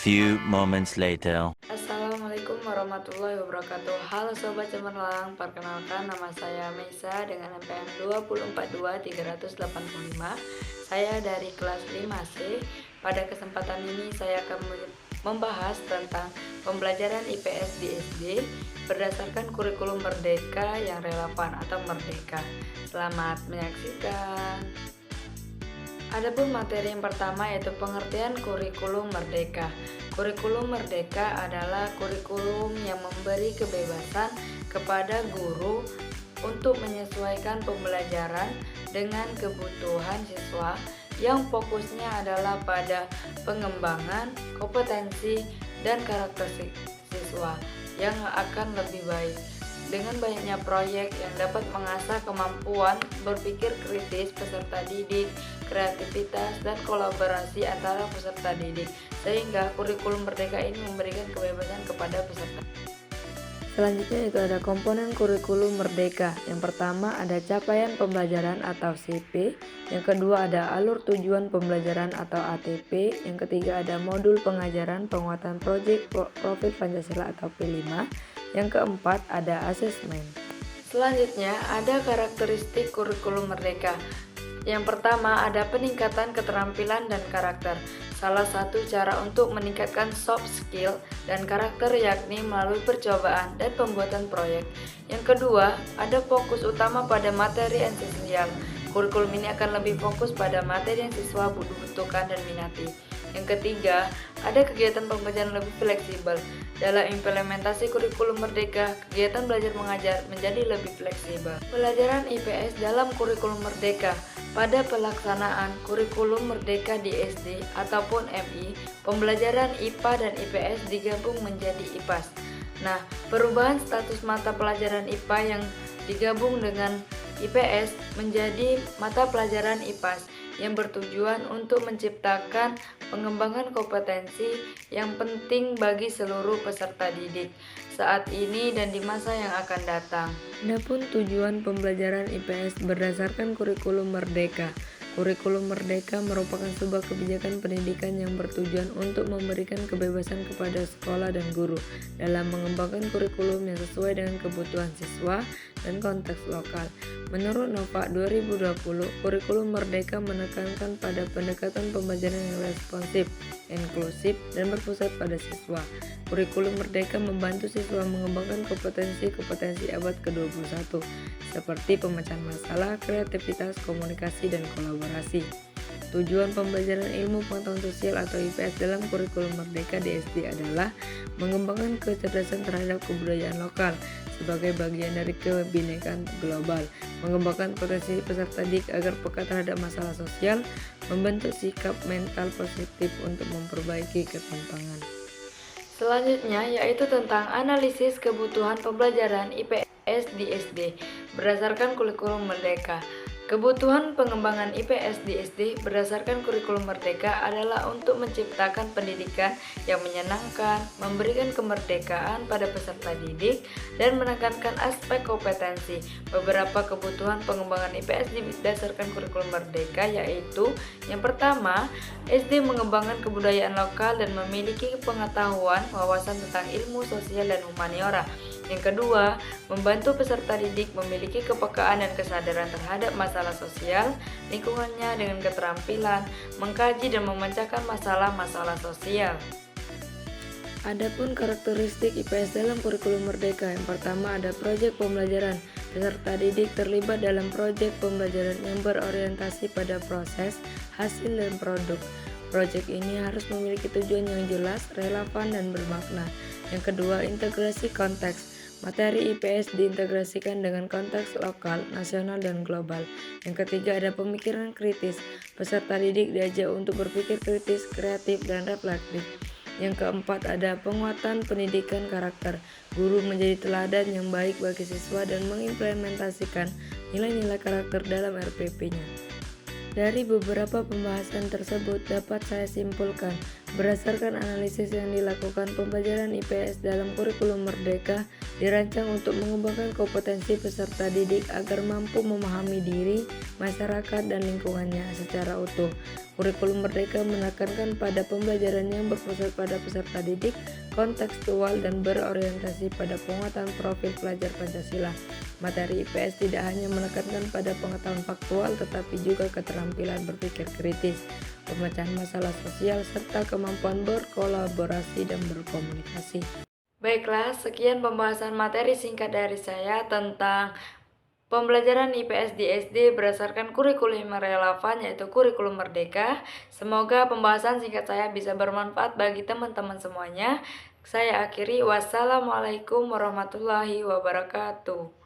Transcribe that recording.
few moments later. Assalamualaikum warahmatullahi wabarakatuh. Halo Sobat Cemerlang, perkenalkan nama saya Meisa dengan NPM 242385. Saya dari kelas 5C. Pada kesempatan ini saya akan membahas tentang pembelajaran IPS di SD berdasarkan kurikulum merdeka yang relevan atau merdeka. Selamat menyaksikan. Adapun materi yang pertama yaitu pengertian kurikulum merdeka. Kurikulum merdeka adalah kurikulum yang memberi kebebasan kepada guru untuk menyesuaikan pembelajaran dengan kebutuhan siswa yang fokusnya adalah pada pengembangan kompetensi dan karakteristik siswa yang akan lebih baik. Dengan banyaknya proyek yang dapat mengasah kemampuan berpikir kritis peserta didik, kreativitas, dan kolaborasi antara peserta didik, sehingga kurikulum merdeka ini memberikan kebebasan kepada peserta. Selanjutnya itu ada komponen kurikulum merdeka. Yang pertama ada capaian pembelajaran atau CP, yang kedua ada alur tujuan pembelajaran atau ATP, yang ketiga ada modul pengajaran penguatan proyek profil Pancasila atau P5, yang keempat ada asesmen. Selanjutnya ada karakteristik kurikulum merdeka. Yang pertama ada peningkatan keterampilan dan karakter. Salah satu cara untuk meningkatkan soft skill dan karakter yakni melalui percobaan dan pembuatan proyek. Yang kedua, ada fokus utama pada materi esensial. Kurikulum ini akan lebih fokus pada materi yang siswa butuhkan dan minati. Yang ketiga, ada kegiatan pembelajaran lebih fleksibel. Dalam implementasi kurikulum merdeka, kegiatan belajar mengajar menjadi lebih fleksibel. Pelajaran IPS dalam kurikulum merdeka. Pada pelaksanaan kurikulum merdeka di SD ataupun MI, pembelajaran IPA dan IPS digabung menjadi IPAS. Nah, perubahan status mata pelajaran IPA yang digabung dengan IPS menjadi mata pelajaran IPAS yang bertujuan untuk menciptakan pengembangan kompetensi yang penting bagi seluruh peserta didik saat ini dan di masa yang akan datang. Adapun tujuan pembelajaran IPS berdasarkan kurikulum merdeka. Kurikulum merdeka merupakan sebuah kebijakan pendidikan yang bertujuan untuk memberikan kebebasan kepada sekolah dan guru dalam mengembangkan kurikulum yang sesuai dengan kebutuhan siswa dan konteks lokal. Menurut Nova 2020, kurikulum merdeka menekankan pada pendekatan pembelajaran yang responsif, inklusif, dan berpusat pada siswa. Kurikulum merdeka membantu siswa mengembangkan kompetensi-kompetensi abad ke-21 seperti pemecahan masalah, kreativitas, komunikasi, dan kolaborasi. Tujuan pembelajaran ilmu pengetahuan sosial atau IPS dalam kurikulum merdeka di SD adalah mengembangkan kecerdasan terhadap kebudayaan lokal sebagai bagian dari kebinekaan global, mengembangkan potensi peserta didik agar peka terhadap masalah sosial, membentuk sikap mental positif untuk memperbaiki ketimpangan. Selanjutnya yaitu tentang analisis kebutuhan pembelajaran IPS di SD berdasarkan kurikulum merdeka. Kebutuhan pengembangan IPS di SD berdasarkan kurikulum merdeka adalah untuk menciptakan pendidikan yang menyenangkan, memberikan kemerdekaan pada peserta didik, dan menekankan aspek kompetensi. Beberapa kebutuhan pengembangan IPS berdasarkan kurikulum merdeka yaitu yang pertama, SD mengembangkan kebudayaan lokal dan memiliki pengetahuan wawasan tentang ilmu sosial dan humaniora. Yang kedua, membantu peserta didik memiliki kepekaan dan kesadaran terhadap masalah sosial lingkungannya dengan keterampilan mengkaji dan memecahkan masalah-masalah sosial. Adapun karakteristik IPS dalam kurikulum merdeka, yang pertama ada proyek pembelajaran. Peserta didik terlibat dalam proyek pembelajaran yang berorientasi pada proses, hasil, dan produk. Proyek ini harus memiliki tujuan yang jelas, relevan, dan bermakna. Yang kedua, integrasi konteks. Materi IPS diintegrasikan dengan konteks lokal, nasional, dan global. Yang ketiga ada pemikiran kritis. Peserta didik diajak untuk berpikir kritis, kreatif, dan reflektif. Yang keempat ada penguatan pendidikan karakter. Guru menjadi teladan yang baik bagi siswa dan mengimplementasikan nilai-nilai karakter dalam RPP-nya. Dari beberapa pembahasan tersebut dapat saya simpulkan Berdasarkan analisis yang dilakukan, pembelajaran IPS dalam kurikulum Merdeka dirancang untuk mengembangkan kompetensi peserta didik agar mampu memahami diri, masyarakat, dan lingkungannya secara utuh. Kurikulum Merdeka menekankan pada pembelajaran yang berpusat pada peserta didik, kontekstual, dan berorientasi pada penguatan profil pelajar Pancasila. Materi IPS tidak hanya menekankan pada pengetahuan faktual, tetapi juga keterampilan berpikir kritis, pemecahan masalah sosial, serta kemampuan berkolaborasi dan berkomunikasi. Baiklah, sekian pembahasan materi singkat dari saya tentang pembelajaran IPS di SD berdasarkan kurikulum yang relevan, yaitu kurikulum Merdeka. Semoga pembahasan singkat saya bisa bermanfaat bagi teman-teman semuanya. Saya akhiri, wassalamualaikum warahmatullahi wabarakatuh.